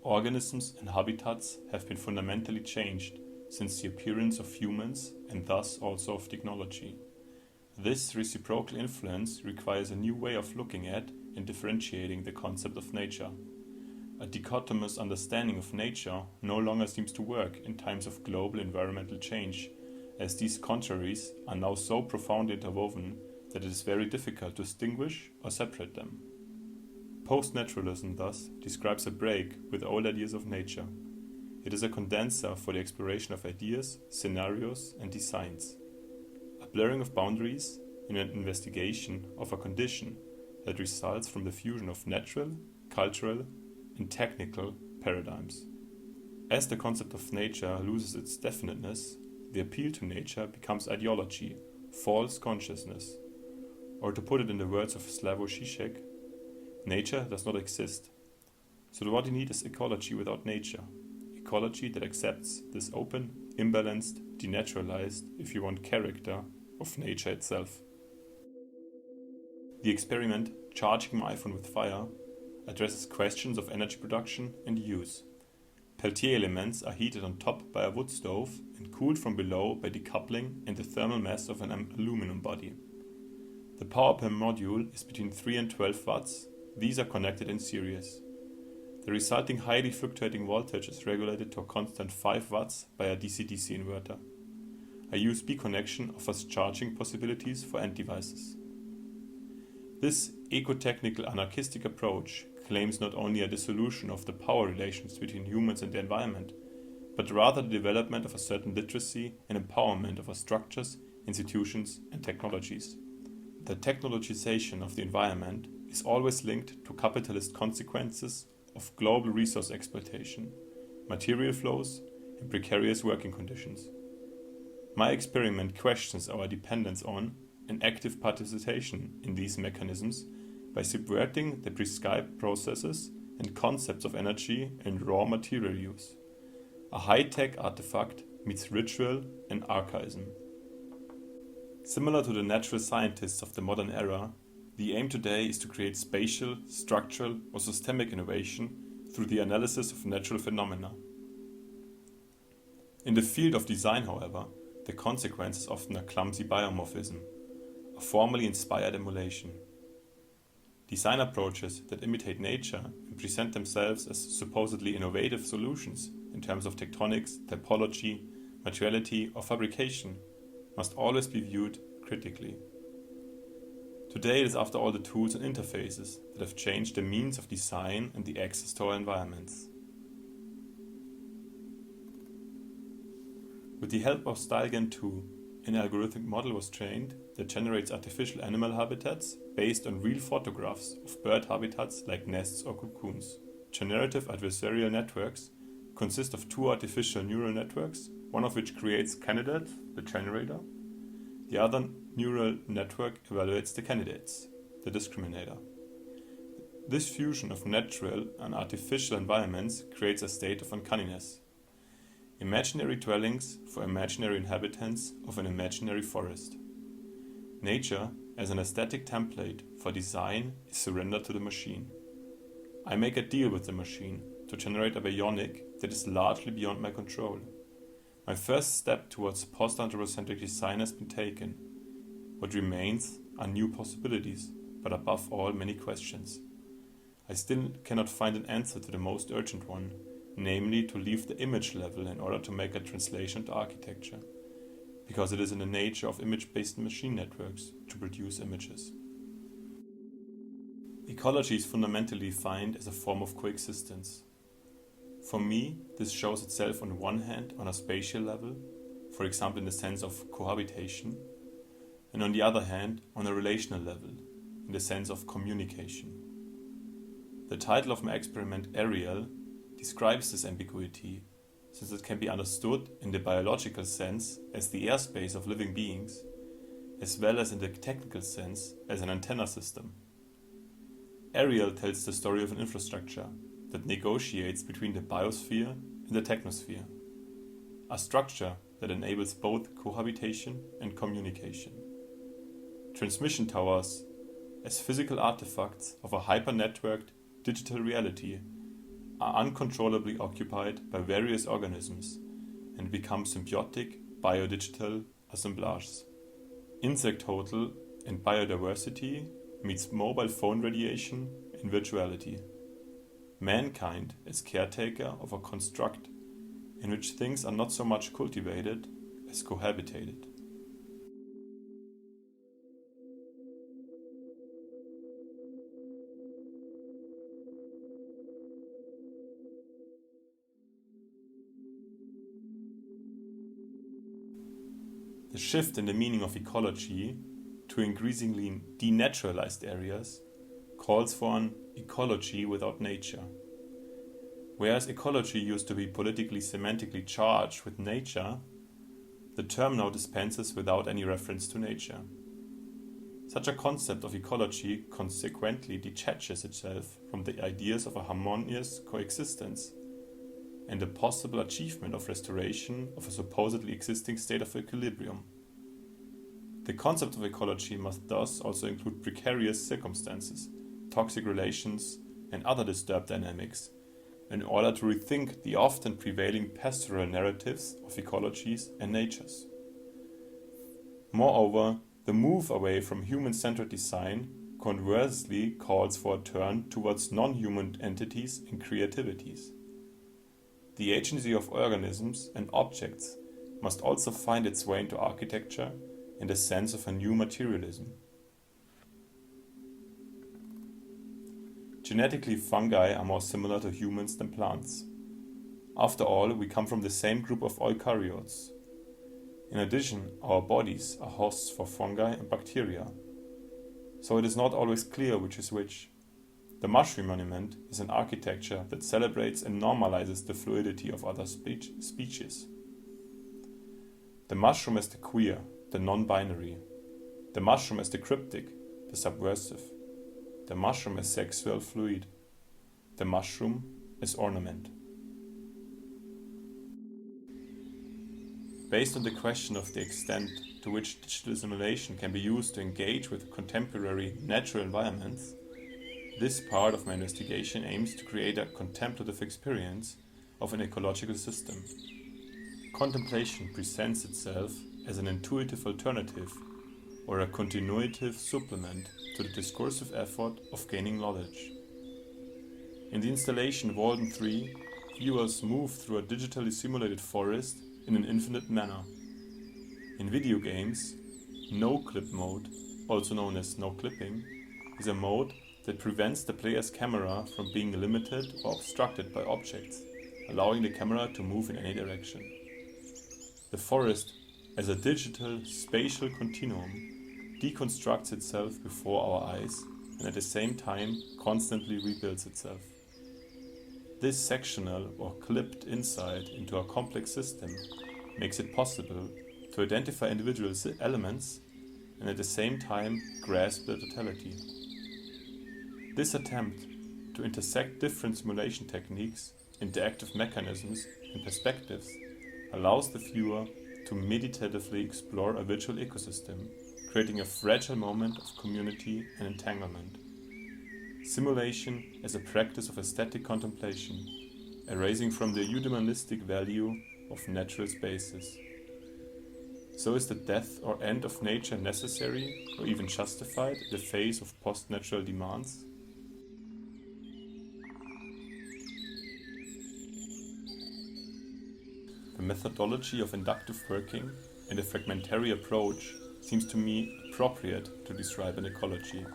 Organisms and habitats have been fundamentally changed since the appearance of humans and thus also of technology. This reciprocal influence requires a new way of looking at and differentiating the concept of nature. A dichotomous understanding of nature no longer seems to work in times of global environmental change, as these contraries are now so profoundly interwoven that it is very difficult to distinguish or separate them. Postnaturalism thus describes a break with old ideas of nature. It is a condenser for the exploration of ideas, scenarios, and designs. A blurring of boundaries in an investigation of a condition that results from the fusion of natural, cultural, and technical paradigms. As the concept of nature loses its definiteness, the appeal to nature becomes ideology, false consciousness. Or to put it in the words of Slavoj Žižek, nature does not exist. So what you need is ecology without nature. Ecology that accepts this open, imbalanced, denaturalized, if you want, character of nature itself. The experiment Charging My iPhone with Fire addresses questions of energy production and use. Peltier elements are heated on top by a wood stove and cooled from below by decoupling and the thermal mass of an aluminum body. The power per module is between 3 and 12 watts. These are connected in series. The resulting highly fluctuating voltage is regulated to a constant 5 watts by a DC-DC inverter. A USB connection offers charging possibilities for end devices. This eco-technical anarchistic approach claims not only a dissolution of the power relations between humans and the environment, but rather the development of a certain literacy and empowerment of our structures, institutions, and technologies. The technologization of the environment is always linked to capitalist consequences of global resource exploitation, material flows, and precarious working conditions. My experiment questions our dependence on and active participation in these mechanisms by subverting the prescribed processes and concepts of energy and raw material use. A high-tech artifact meets ritual and archaism. Similar to the natural scientists of the modern era, the aim today is to create spatial, structural, or systemic innovation through the analysis of natural phenomena. In the field of design, however, the consequence is often a clumsy biomorphism, a formally inspired emulation. Design approaches that imitate nature and present themselves as supposedly innovative solutions in terms of tectonics, typology, materiality, or fabrication must always be viewed critically. Today it is after all the tools and interfaces that have changed the means of design and the access to our environments. With the help of StyleGAN 2, an algorithmic model was trained that generates artificial animal habitats based on real photographs of bird habitats like nests or cocoons. Generative adversarial networks consist of two artificial neural networks, one of which creates candidates, the generator. The other neural network evaluates the candidates, the discriminator. This fusion of natural and artificial environments creates a state of uncanniness. Imaginary dwellings for imaginary inhabitants of an imaginary forest. Nature, as an aesthetic template for design, is surrendered to the machine. I make a deal with the machine to generate a bionic that is largely beyond my control. My first step towards post-anthropocentric design has been taken. What remains are new possibilities, but above all many questions. I still cannot find an answer to the most urgent one, namely to leave the image level in order to make a translation to architecture, because it is in the nature of image-based machine networks to produce images. Ecology is fundamentally defined as a form of coexistence. For me, this shows itself on the one hand on a spatial level, for example in the sense of cohabitation, and on the other hand on a relational level, in the sense of communication. The title of my experiment, Aerial, describes this ambiguity, since it can be understood in the biological sense as the airspace of living beings, as well as in the technical sense as an antenna system. Aerial tells the story of an infrastructure that negotiates between the biosphere and the technosphere, a structure that enables both cohabitation and communication. Transmission towers, as physical artifacts of a hyper-networked digital reality, are uncontrollably occupied by various organisms and become symbiotic biodigital assemblages. Insect total and biodiversity meets mobile phone radiation in virtuality. Mankind is caretaker of a construct in which things are not so much cultivated as cohabitated. The shift in the meaning of ecology to increasingly denaturalized areas calls for an ecology without nature. Whereas ecology used to be politically semantically charged with nature, the term now dispenses without any reference to nature. Such a concept of ecology consequently detaches itself from the ideas of a harmonious coexistence and the possible achievement of restoration of a supposedly existing state of equilibrium. The concept of ecology must thus also include precarious circumstances, toxic relations, and other disturbed dynamics, in order to rethink the often prevailing pastoral narratives of ecologies and natures. Moreover, the move away from human-centered design conversely calls for a turn towards non-human entities and creativities. The agency of organisms and objects must also find its way into architecture in the sense of a new materialism. Genetically, fungi are more similar to humans than plants. After all, we come from the same group of eukaryotes. In addition, our bodies are hosts for fungi and bacteria, so it is not always clear which is which. The mushroom monument is an architecture that celebrates and normalizes the fluidity of other species. The mushroom as the queer, the non-binary. The mushroom as the cryptic, the subversive. The mushroom as sexual fluid. The mushroom as ornament. Based on the question of the extent to which digital simulation can be used to engage with contemporary natural environments, this part of my investigation aims to create a contemplative experience of an ecological system. Contemplation presents itself as an intuitive alternative or a continuative supplement to the discursive effort of gaining knowledge. In the installation Walden 3, viewers move through a digitally simulated forest in an infinite manner. In video games, no-clip mode, also known as no-clipping, is a mode that prevents the player's camera from being limited or obstructed by objects, allowing the camera to move in any direction. The forest, as a digital spatial continuum, deconstructs itself before our eyes and at the same time constantly rebuilds itself. This sectional or clipped insight into a complex system makes it possible to identify individual elements and at the same time grasp the totality. This attempt to intersect different simulation techniques, interactive mechanisms, and perspectives allows the viewer to meditatively explore a virtual ecosystem, creating a fragile moment of community and entanglement. Simulation as a practice of aesthetic contemplation, arising from the eudaimonistic value of natural spaces. So is the death or end of nature necessary or even justified in the face of post-natural demands? The methodology of inductive working and the fragmentary approach seems to me appropriate to describe an ecology.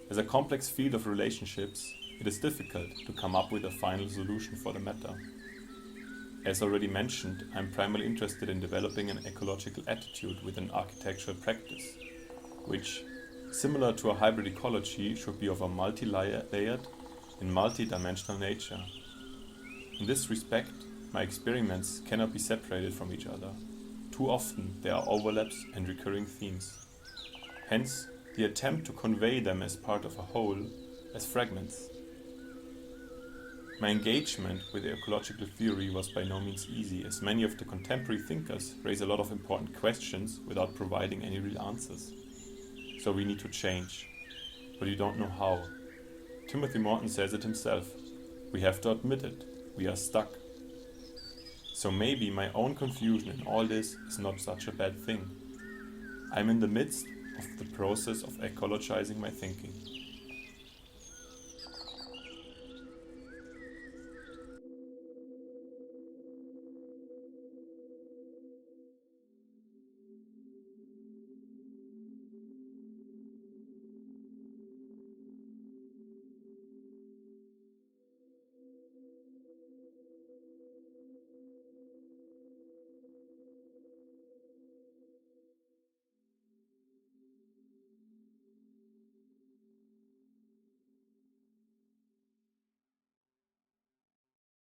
As a complex field of relationships, it is difficult to come up with a final solution for the matter. As already mentioned, I am primarily interested in developing an ecological attitude within architectural practice, which, similar to a hybrid ecology, should be of a multi-layered and multi-dimensional nature. In this respect, my experiments cannot be separated from each other. Too often there are overlaps and recurring themes. Hence, the attempt to convey them as part of a whole, as fragments. My engagement with ecological theory was by no means easy, as many of the contemporary thinkers raise a lot of important questions without providing any real answers. So we need to change, but you don't know how. Timothy Morton says it himself. We have to admit it, we are stuck. So maybe my own confusion in all this is not such a bad thing. I'm in the midst of the process of ecologizing my thinking.